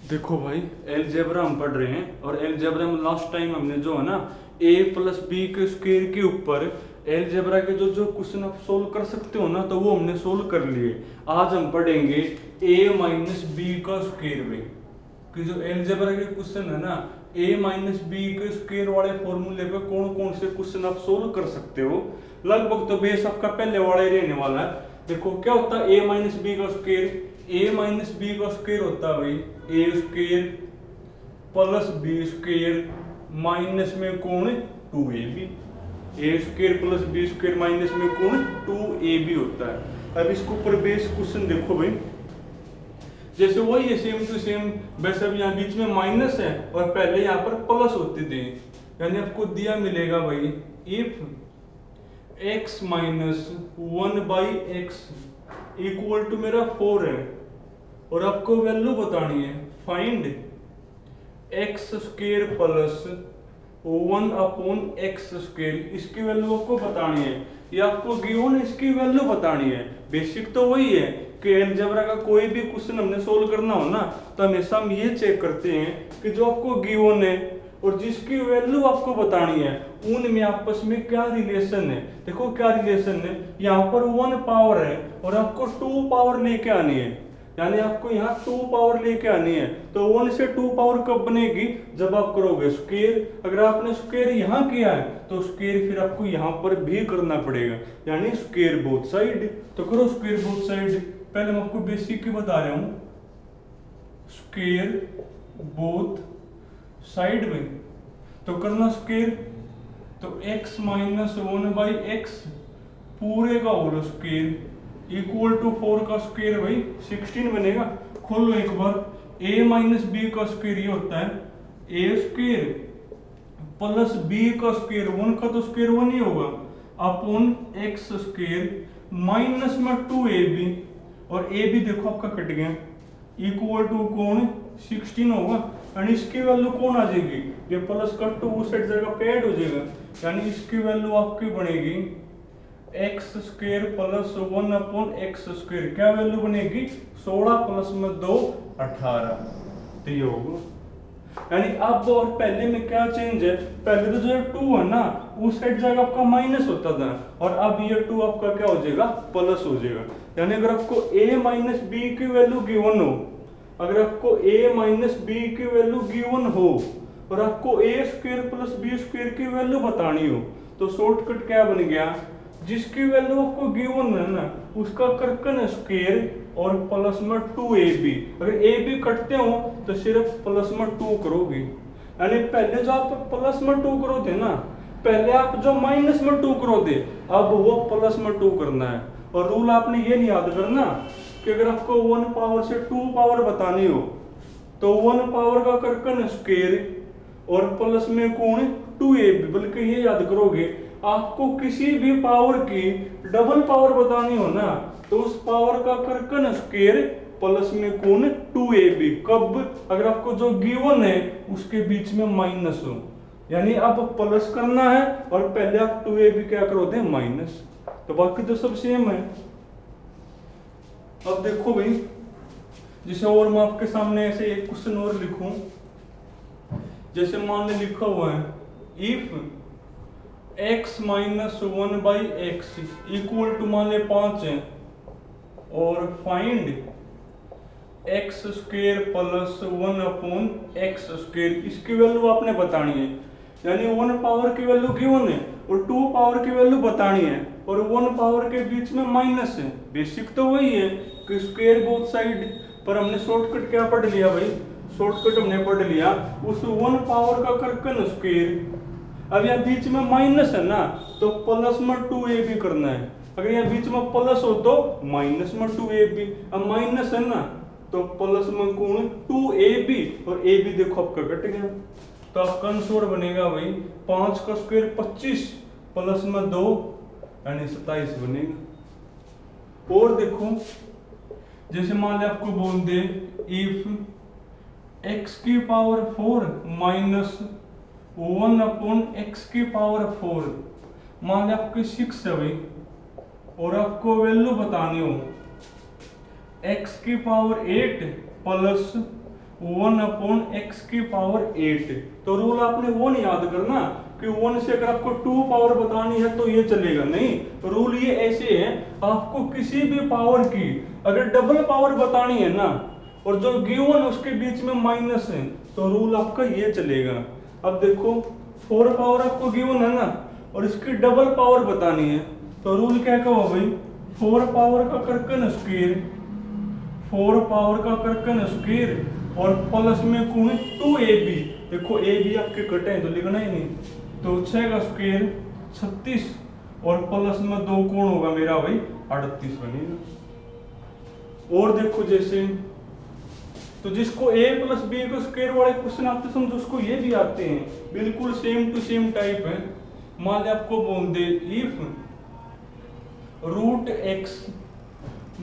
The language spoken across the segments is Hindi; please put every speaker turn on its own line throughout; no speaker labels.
देखो भाई, एलजेब्रा हम पढ़ रहे हैं और एलजेब्रा में लास्ट टाइम हमने जो है ना a प्लस बी के स्क्वायर के ऊपर एलजेब्रा के जो जो क्वेश्चन आप सोल्व कर सकते हो ना, तो वो हमने सोल्व कर लिए। आज हम पढ़ेंगे a माइनस बी का स्क्वायर में कि जो एलजेब्रा के क्वेश्चन है ना a माइनस बी के स्क्वायर वाले फॉर्मूले पे कौन कौन से क्वेश्चन आप सोल्व कर सकते हो। लगभग तो बेस आपका पहले वाला ही रहने वाला है। देखो क्या होता है a माइनस बी का स्क्वायर। a माइनस बी का स्क्वायर होता है भाई a square plus B square minus में कोण 2ab। A square plus B square minus में कोण 2ab होता है। अब इसके ऊपर बेस क्वेश्चन देखो भाई, जैसे वही है सेम टू सेम, वैसे अब यहाँ बीच में माइनस है और पहले यहाँ पर प्लस होते थे। यानी आपको दिया मिलेगा भाई if x minus 1/x equal to मेरा 4 है और आपको वैल्यू बतानी है find x square plus 1/x square. इसकी वैल्यू आपको बतानी है, ये आपको गिवन इसकी वैल्यू बतानी है। बेसिक तो वही है कि अलजेब्रा का कोई भी क्वेश्चन हमने सोल्व करना हो ना, तो हमेशा हम ये चेक करते हैं कि जो आपको गिवन है और जिसकी वैल्यू आपको बतानी है उनमें आपस में क्या रिलेशन है। देखो क्या रिलेशन है, यहाँ पर 1 पावर है और आपको 2 पावर लेके आनी है। यानी आपको यहाँ 2 पावर लेके आनी है, तो 1 से 2 पावर कब बनेगी, जब आप करोगे स्क्वायर। अगर आपने स्क्वायर यहाँ किया है तो स्क्वायर फिर आपको यहाँ पर भी करना पड़ेगा, यानी स्क्वायर बोथ साइड। तो करो स्क्वायर बोथ साइड। पहले मैं आपको बेसिक की बता रहा हूँ, स्क्वायर बोथ साइड में तो करना स्क्वायर, तो x माइनस 1/x पूरे का होल स्क्वायर इक्वल टू 4 का स्क्वायर भाई 16 बनेगा। खोल लो एक बार, a माइनस बी का स्क्वायर ये होता है a स्क्वायर प्लस b का स्क्वायर, 1 का तो स्क्वायर 1 ही होगा, अपॉन x स्क्वायर माइनस में 2ab, और ab देखो आपका कट गया, इक्वल टू कौन 16 होगा। यानी इसकी वैल्यू कौन आ जाएगी, ये प्लस का 2 उस साइड जाएगा पे ऐड हो जाएगा, यानी इसकी वैल्यू आपकी बनेगी x square plus 1/x square. क्या वैल्यू बनेगी, 16 प्लस में 2 18। तो ये होगा। यानी अब और पहले में क्या चेंज है, पहले तो जो 2 है ना उस साइड जाएगा आपका माइनस होता था, और अब ये 2 आपका क्या हो जाएगा, प्लस हो जाएगा। यानी अगर आपको a माइनस बी की वैल्यू गिवन हो, अगर आपको a माइनस बी की वैल्यू गिवन हो और आपको a square plus B square की वैल्यू बतानी हो, तो शॉर्टकट क्या बन गया, जिसकी वैल्यू आपको गिवन है ना उसका करकन स्क्वायर और प्लस में 2ab। अगर ab कटते हो तो सिर्फ प्लस में 2 करोगे। यानी पहले जो आप प्लस में 2 करो थे ना, पहले आप जो माइनस में 2 करो थे, अब वो प्लस में 2 करना है। और रूल आपने ये नहीं याद करना कि अगर आपको 1 पावर से 2 पावर बतानी हो तो 1 पावर का करकन स्क्वायर और प्लस में कोण 2ab, बल्कि ये याद करोगे आपको किसी भी पावर की डबल पावर बतानी हो ना तो उस पावर का करकन स्क्वायर प्लस में कोण 2ab। कब, अगर आपको जो गिवन है उसके बीच में माइनस हो। यानी अब प्लस करना है और पहले आप 2ab क्या करो थे माइनस, तो बाकी तो सब सेम है। अब देखो भाई, जैसे और मैं आपके सामने ऐसे एक क्वेश्चन और लिखूं, जैसे मान ले लिखा हुआ है if x minus 1/x equal to मान ले 5 है, और find x square plus 1/x square. इसकी वैल्यू आपने बतानी है। यानी 1 पावर की वैल्यू गिवन है और 2 पावर की वैल्यू बतानी है, और 1 पावर के बीच में माइनस है। बेसिक तो वही है कि स्क्वायर बोथ साइड, पर हमने शॉर्टकट क्या पढ़ लिया भाई, शॉर्टकट हमने पढ़ लिया उस 1 पावर का करकन स्क्वायर। अब यहाँ बीच में माइनस है ना तो प्लस में 2ab करना है, अगर यहाँ बीच में प्लस हो तो माइनस में 2ab। अब माइनस है ना तो प्लस में कोण 2ab, और ab देखो आपका कट गया, तो आपका आंसर बनेगा भाई 5 का स्क्वायर 25 प्लस में 2 यानी 27 बनेगा। और देखो जैसे मान लिया आपको बोल दे इफ x की पावर 4 माइनस 1/x की पावर 4, मान लिया आपकी 6 है भाई, और आपको वैल्यू बतानी हो x की पावर 8 प्लस 1/x की पावर 8। तो रूल आपने वो नहीं याद करना कि 1 से अगर आपको 2 पावर बतानी है तो ये चलेगा नहीं। रूल ये ऐसे है, आपको किसी भी पावर की अगर डबल पावर बतानी है ना और जो गिवन उसके बीच में माइनस है तो रूल आपका ये चलेगा। अब देखो 4 पावर आपको गिवन है ना और इसकी डबल पावर बतानी है तो रूल क्या कहो भाई, 4 पावर का कर्कन स्क्वायर, 4 पावर का कर्कन स्क्वायर और प्लस में कोण 2ab। देखो ab आपके कटे हैं तो लिखना ही नहीं, तो 6 का स्क्वायर 36 और प्लस में 2 कोण होगा मेरा भाई 38 बनेगा। और देखो जैसे तो जिसको a प्लस बी का स्क्वायर वाले क्वेश्चन आते समझो उसको ये भी आते हैं, बिल्कुल सेम टू सेम टाइप है। मान लिया आपको बोल दे इफ रूट एक्स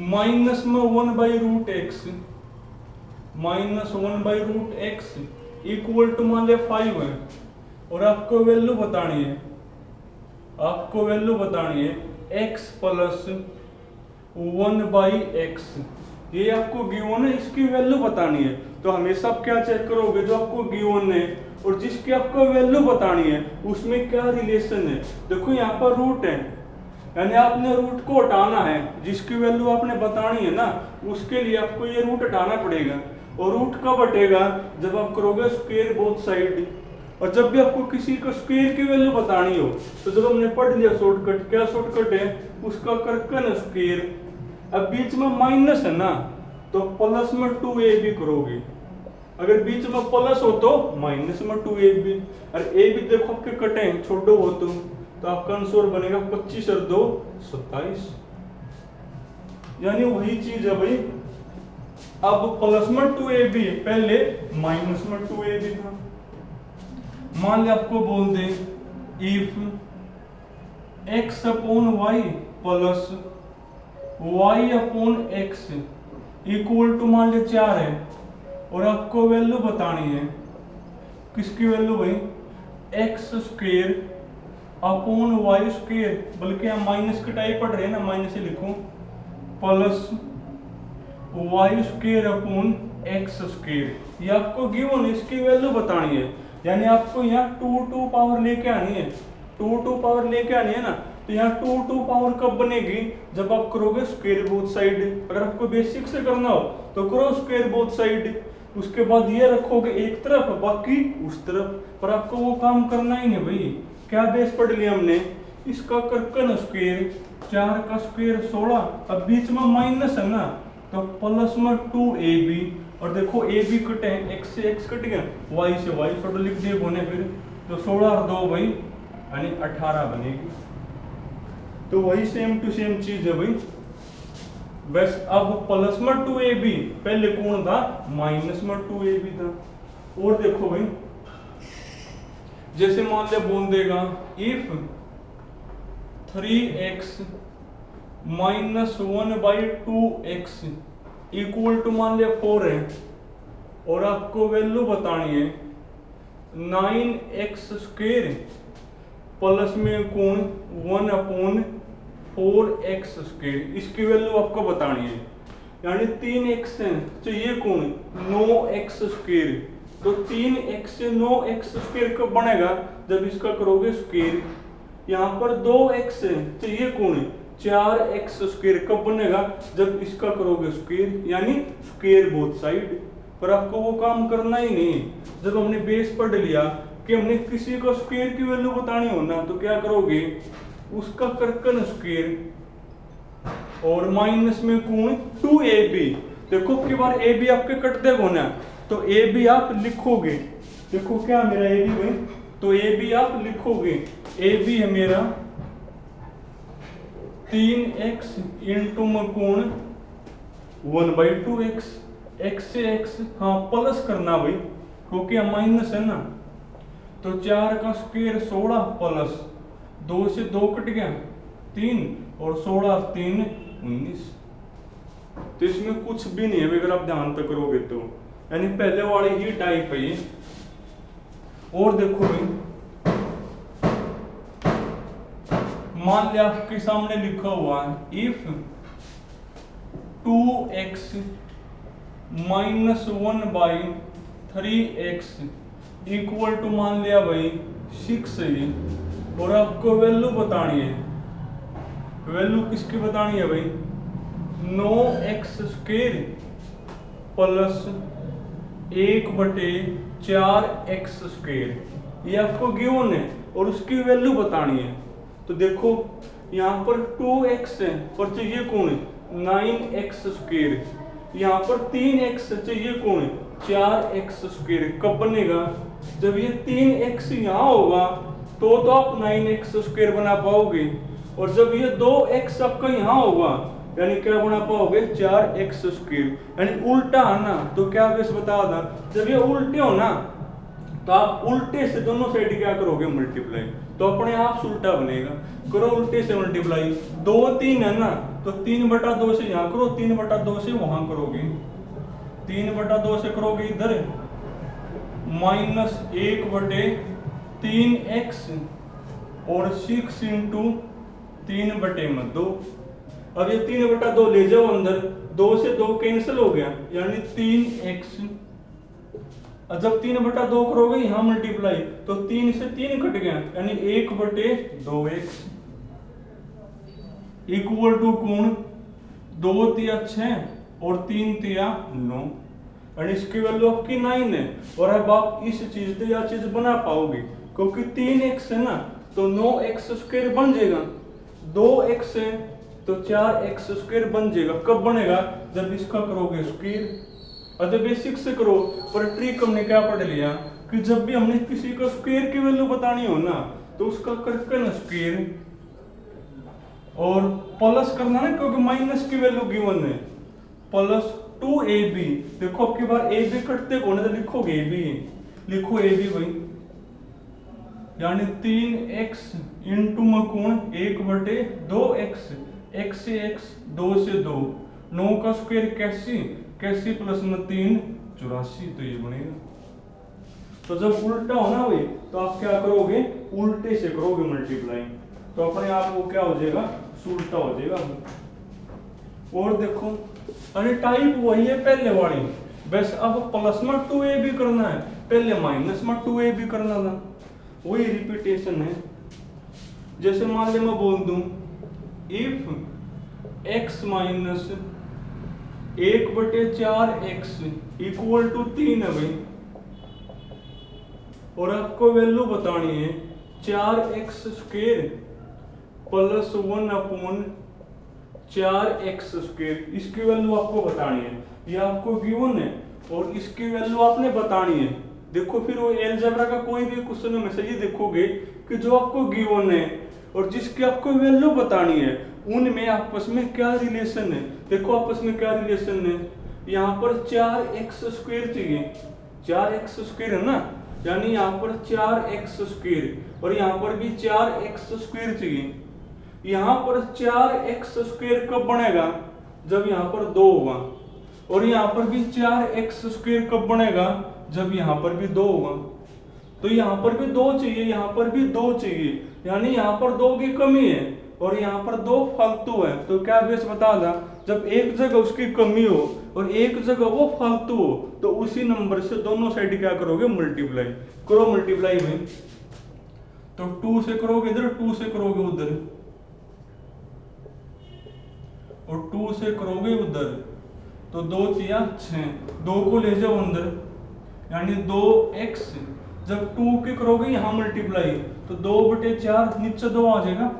माइनस में 1/√x minus 1/√x equal to मान लिया 5 है और आपको वैल्यू बतानी है, आपको वैल्यू बतानी है x प्लस 1/x, ये आपको गिवन है, इसकी वैल्यू बतानी है। तो हमेशा आप क्या चेक करोगे, जो आपको गिवन है और जिसकी आपको वैल्यू बतानी है उसमें क्या रिलेशन है। देखो यहाँ पर रूट है यानी आपने रूट को हटाना है, जिसकी वैल्यू आपने बतानी है ना उसके लिए आपको ये रूट हटाना पड़ेगा। और रूट कब हटेगा, जब आप करोगे स्क्वायर बोथ साइड। और जब भी आपको किसी को स्क्वायर की वैल्यू बतानी हो तो जब हमने पढ़ लिया शॉर्टकट, क्या शॉर्टकट है उसका कर्कन स्क्वायर। अब बीच में माइनस है ना तो प्लस में 2ab करोगे, अगर बीच में प्लस हो तो माइनस में 2ab। और a भी देखो आपके कटे हैं, छोड़ो हो तो आपका आंसर बनेगा 25 और 2 27। यानी वही चीज है भाई, अब प्लस में 2ab पहले माइनस में 2ab था। मान लिया आपको बोल दे if x/y plus y/x equal to मान लिया 4 है और आपको वैल्यू बतानी है, किसकी वैल्यू भाई, x square upon y square, बल्कि हम माइनस की टाइप पढ़ रहे हैं ना, माइनस ही लिखो, plus y square upon x square, ये आपको गिवन, इसकी वैल्यू बतानी है। यानी आपको यहाँ 2 पावर लेके आनी है, 2 पावर लेके आनी है ना, तो यहाँ 2 पावर कब बनेगी, जब आप करोगे स्क्वायर बोथ साइड। अगर आपको बेसिक से करना हो तो करो स्क्वायर बोथ साइड, उसके बाद ये रखोगे एक तरफ बाकी उस तरफ, पर आपको वो काम करना ही नहीं भाई। क्या बेस पढ़ लिया हमने, इसका कर्कन स्क्वायर, 4 का स्क्वायर 16, अब बीच में माइनस है ना तो प्लस में 2ab, और देखो a भी कटे हैं, x से x कट गया, y से y छोड़ लिख दिए बोने, फिर तो 16 और 2 भाई यानी 18 बनेगी। तो वही सेम टू सेम चीज है भाई, बस अब प्लस में 2ab, पहले कौन था माइनस में 2ab था। और देखो भाई जैसे मान लिया बोल देगा if 3x minus 1/2x equal to मान लिया 4 है और आपको वैल्यू बतानी है 9x स्क्वायर प्लस में कोण 1/4x स्क्वायर, इसकी वैल्यू आपको बतानी है। यानी 3x है तो ये कोण 9x स्क्वायर, तो 3x से 9x स्क्वायर कब बनेगा, जब इसका करोगे स्क्वायर। यहाँ पर 2x है तो ये कोण 4x स्क्वायर कब बनेगा, जब इसका करोगे स्क्वायर, यानी स्क्वायर बोथ साइड। पर आपको वो काम करना ही नहीं, जब हमने बेस पढ़ लिया कि हमने किसी को स्क्वायर की वैल्यू बतानी हो ना तो क्या करोगे, उसका कर्कन स्क्वायर और माइनस में कोण 2ab। देखो की बार ab आपके कटते होना तो ab आप लिखोगे, देखो क्या मेरा ab है तो ab आप लिखोगे, ab है मेरा 3x इंटू में कोण 1/2x, x से x हाँ प्लस करना भाई क्योंकि माइनस है ना, तो 4 का स्क्वायर 16 प्लस 2 से 2 कट गया 3 और 16 3 19। तो इसमें कुछ भी नहीं है अगर आप ध्यान तक करोगे तो, यानी पहले वाली ही टाइप है ये। और देखो भाई मान लिया आपके सामने लिखा हुआ है if 2x -1/3x equal to मान लिया भाई 6 है। और आपको वैल्यू बतानी है, वैल्यू किसकी बतानी है भाई, 9x² प्लस 1/4x², ये आपको गिवन है और उसकी वैल्यू बतानी है। तो देखो यहाँ पर 2x है पर चाहिए कौन है 9x², यहाँ पर 3x चाहिए कौन है 4x²। कब बनेगा, जब ये 3x यहाँ होगा तो आप 9x² बना पाओगे, और जब ये 2x आपका यहाँ होगा यानी क्या बना पाओगे 4x²। यानी उल्टा है ना, तो क्या बेस बता था, जब ये उल्टे हो ना तो आप उल्टे से दोनों साइड क्या करोगे मल्टीप्लाई, तो अपने आप से उल्टा बनेगा। करो उल्टे से मल्टीप्लाई, 2 3 है ना तो 3/2 से यहाँ करो, 3/2 से वहां करोगे, 3/2 से करोगे इधर -1/3x और 6 इंटू 3/2। अब ये 3/2 ले जाओ अंदर, 2 से 2 कैंसिल हो गया यानी 3x। जब 3/2 करोगे यहाँ मल्टीप्लाई तो 3 से 3 कट गया यानी 1/2x इक्वल टू कोण 2 तिया 6 और 3 तिया 9, और इसकी वैल्यू आपकी 9 है। और अब आप इस चीज से यह चीज बना पाओगे क्योंकि 3x है ना तो 9x² बन जाएगा, 2x है तो 4x² बन जाएगा। कब बनेगा, जब इसका करोगे स्क्वायर। और जब ये 6 से करो, पर ट्रिक हमने क्या पढ़ लिया कि जब भी हमने किसी का स्क्वायर की वैल्यू बतानी हो ना तो उसका करके ना स्क्वायर और प्लस करना ना, क्योंकि माइनस की वैल्यू गिवन है, प्लस 2ab। देखो आपकी बार ab कटते कौन है तो लिखोगे ab, लिखो ab भाई, यानी 3x इंटू मकूण 1/2x, x से x 2 से 2, 9 का स्क्वायर 81 प्लस में 3 84, तो ये बनेगा। तो जब उल्टा होना भाई तो आप क्या करोगे, उल्टे से करोगे मल्टीप्लाई, तो अपने आप वो क्या हो जाएगा, उल्टा हो जाएगा। और देखो अरे टाइप वही है पहले वाली, बस अब प्लस में 2ab करना है, पहले माइनस में 2ab करना था, वही रिपीटेशन है। जैसे मान ले मैं बोल दूं if x minus 1/4x equal to 3 है भाई, और आपको वैल्यू बतानी है 4x² प्लस 1/4x², इसकी वैल्यू आपको बतानी है, ये आपको गिवन है और इसकी वैल्यू आपने बतानी है। देखो फिर वो अलजेब्रा का कोई भी क्वेश्चन में से ये देखोगे कि जो आपको गिवन है और जिसकी आपको वैल्यू बतानी है उनमें आपस में क्या रिलेशन है। देखो आपस में क्या रिलेशन है, यहाँ पर 4x² चाहिए, 4x² है ना, यानी यहाँ पर 4x² और यहाँ पर भी 4x² चाहिए। यहाँ पर 4x² कब बनेगा, जब यहाँ पर 2 होगा, और यहाँ पर भी 4x² कब बनेगा, जब यहाँ पर भी 2 होगा। तो यहाँ पर भी 2 चाहिए, यहाँ पर भी 2 चाहिए, यानी यहाँ पर 2 की कमी है और यहाँ पर 2 फालतू है। तो क्या बेस बता था, जब एक जगह उसकी कमी हो और एक जगह वो फालतू हो तो उसी नंबर से दोनों साइड क्या करोगे, मल्टीप्लाई करो। मल्टीप्लाई में तो 2 से करोगे इधर, 2 से करोगे उधर, और 2 से करोगे उधर, तो 2 तिया 6, 2 को ले जाओ अंदर यानी 2x। जब 2 के करोगे यहाँ मल्टीप्लाई तो 2/4 नीचे 2 आ जाएगा,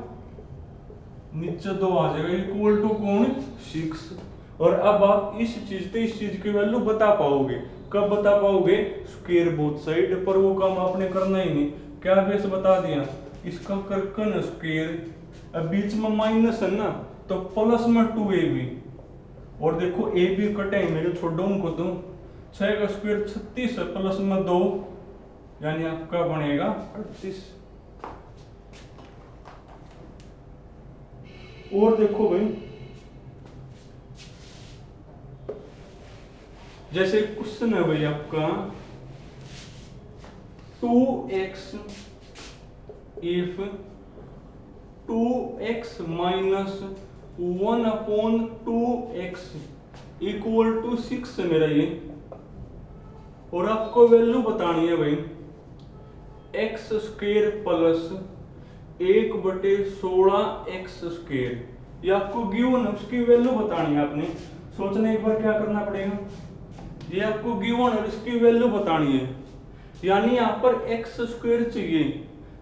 नीचे 2 आ जाएगा इक्वल टू कौन 6। और अब आप इस चीज से इस चीज की वैल्यू बता पाओगे, कब बता पाओगे, स्क्वायर बोथ साइड, पर वो काम आपने करना ही नहीं। क्या बेस बता दिया, इसका करकन स्क्वायर, अब बीच में माइनस है ना तो प्लस में 2ab, और देखो ab कटे मेरे छोड़ो उनको, तो 6 का स्क्वायर 36 प्लस में 2 यानी आपका बनेगा 38। और देखो भाई जैसे क्वेश्चन है भाई आपका 2x if 2x minus 1/2x equal to 6 है मेरा ये, और आपको वैल्यू बतानी है भाई x square plus 1/16 x square, ये आपको गिवन है, उसकी वैल्यू बतानी है आपने। सोचने एक बार क्या करना पड़ेगा, ये आपको गिवन है, इसकी वैल्यू बतानी है, यानी यहाँ पर एक्स स्क्वेयर चाहिए,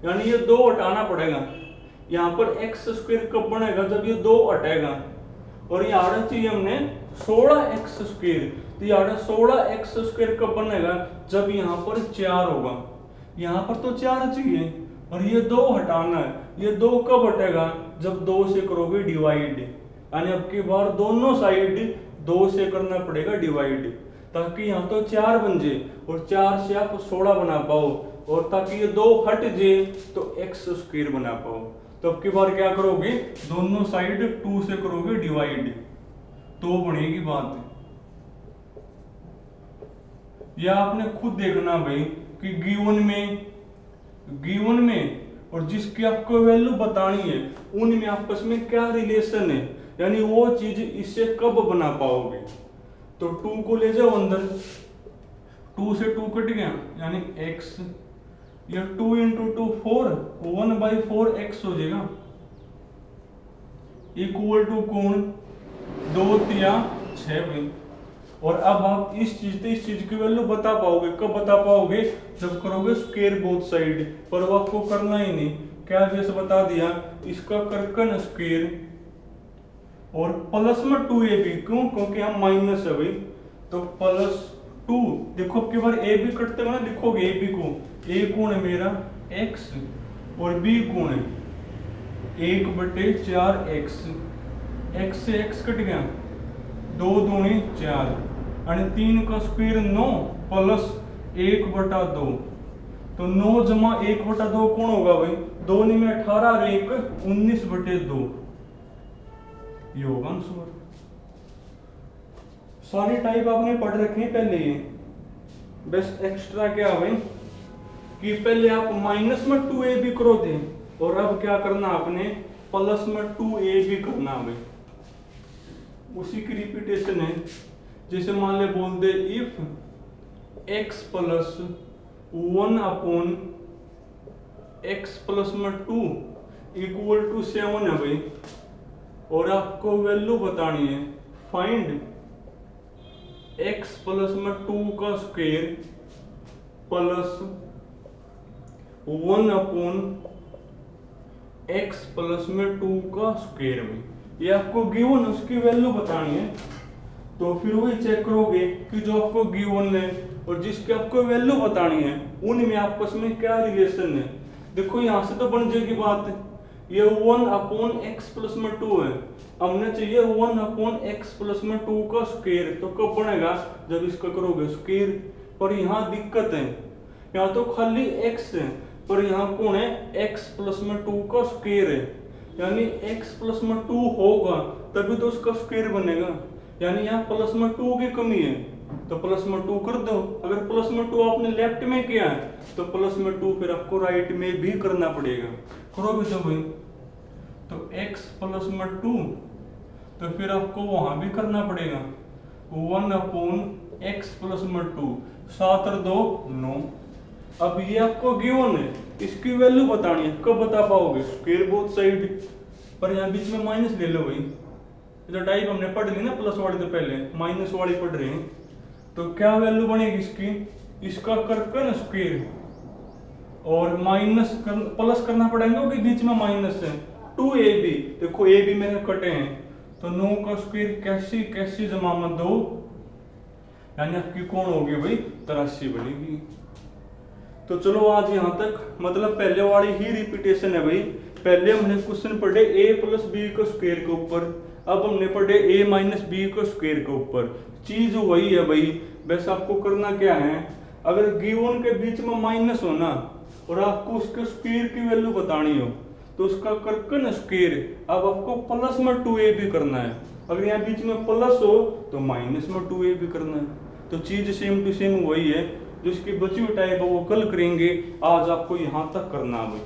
यानी ये 2 हटाना पड़ेगा। यहाँ पर एक्स स्क्वेयर कब बनेगा, जब ये 2 हटेगा, और यहाँ चाहिए हमने 16 एक्स स्क्वेयर, तो यहाँ 16 एक्स स्क्वेयर कब बनेगा, जब यहाँ पर 4 होगा। यहाँ पर तो 4 चाहिए और ये 2 हटाना है, ये 2 कब हटेगा, जब 2 से करोगे डिवाइड, यानी अब की बार दोनों साइड 2 से करना पड़ेगा डिवाइड, ताकि यहाँ तो 4 बन जाए और 4 से आप 16 बना पाओ, और ताकि ये 2 हट जाए तो एक्स स्क्वेयर बना पाओ। तो अब की बार क्या करोगे, दोनों साइड 2 से करोगे डिवाइड, तो बनेगी बात। यह आपने खुद देखना भाई कि गिवन में और जिसकी आपको वैल्यू बतानी है उनमें आपस में क्या रिलेशन है, यानी वो चीज इससे कब बना पाओगे। तो 2 को ले जाओ अंदर, 2 से 2 कट गया यानी x, ये 2 × 2 4, 1/4 x हो जाएगा, इक्वल टू कोण 2 × 6 भाई। और अब आप इस चीज की वैल्यू बता पाओगे, कब बता पाओगे, जब करोगे स्क्वायर बोथ साइड, पर वो आपको करना ही नहीं, क्या जैसे बता दिया, इसका कर्कन स्क्वायर और प्लस में 2ab, क्यों, क्योंकि हम माइनस है भाई, तो +2, देखो अब की बार a b कटते हुए ना लिखोगे a b को, a कोण है मेरा x और b कोण है 1/4x, x से x कट गया, 2 दूनी 4, यानी 3 का स्क्वायर 9 प्लस 1/2, तो 9 जमा 1/2 कौन होगा भाई, 2 में 18 और 1 19/2, ये होगा आंसर। सारी टाइप आपने पढ़ रखी है पहले ही, बस एक्स्ट्रा क्या भाई कि पहले आप माइनस में 2ab करो थे, और अब क्या करना आपने, प्लस में 2ab करना भाई, उसी की रिपीटेशन है। जैसे मान ले बोल दे if x plus 1/x plus में 2 इक्वल टू 7 है भाई, और आपको वैल्यू बतानी है, फाइंड x प्लस में 2 का स्क्वायर प्लस 1/x प्लस में 2 का स्क्वायर भाई, ये आपको गिवन उसकी वैल्यू बतानी है। तो फिर वही चेक करोगे कि जो आपको गिवन है और जिसकी आपको वैल्यू बतानी है उनमें आपस में क्या रिलेशन है। देखो यहां से तो बन जाएगी बात, ये 1/x प्लस में 2 है, हमने चाहिए 1/x प्लस में 2 का स्क्वायर, तो कब बनेगा, जब इसका करोगे स्क्वायर। पर यहाँ दिक्कत है, यहाँ तो खाली x है, पर यहाँ कौन है, x प्लस में 2 का स्क्वायर है, यानी x प्लस में 2 होगा तभी तो उसका स्क्वायर बनेगा, यानी यहाँ प्लस में 2 की कमी है, तो प्लस में 2 कर दो। अगर प्लस में 2 आपने लेफ्ट में किया है तो प्लस में 2 फिर आपको राइट में भी करना पड़ेगा, करोगे तो भाई, तो x प्लस में 2, तो फिर आपको वहां भी करना पड़ेगा 1/x प्लस में 2, 7 और 2 9। अब ये आपको गिवन है, इसकी वैल्यू बतानी है, कब बता पाओगे, स्क्वायर बोथ साइड, पर यहाँ बीच में माइनस ले लो भाई, जो टाइप हमने पढ़ ली ना प्लस वाली, तो पहले माइनस वाली पढ़ रहे हैं, तो क्या वैल्यू बनेगी इसकी, इसका कर्कन स्क्वायर और माइनस प्लस करना पड़ेगा क्योंकि बीच में माइनस है, 2ab, देखो ab में कटे हैं, तो 9 का स्क्वायर कैसी जमा में 2, यानी आपकी कौन होगी भाई 83 बनेगी। तो चलो आज यहाँ तक, मतलब पहले वाली ही रिपीटेशन है भाई, पहले हमने क्वेश्चन पढ़े a प्लस बी का स्क्वायर के ऊपर, अब हमने पढ़े a माइनस बी का स्क्वायर के ऊपर, चीज वही है भाई, बस आपको करना क्या है, अगर गिवन के बीच में माइनस हो ना और आपको उसके स्क्वायर की वैल्यू बतानी हो तो उसका कर्कन स्क्वायर अब आपको प्लस में 2ab करना है, अगर यहाँ बीच में प्लस हो तो माइनस में 2ab करना है, तो चीज सेम टू सेम वही है, जो इसकी बची हुई टाइप है वो कल करेंगे, आज आपको यहाँ तक करना है भाई।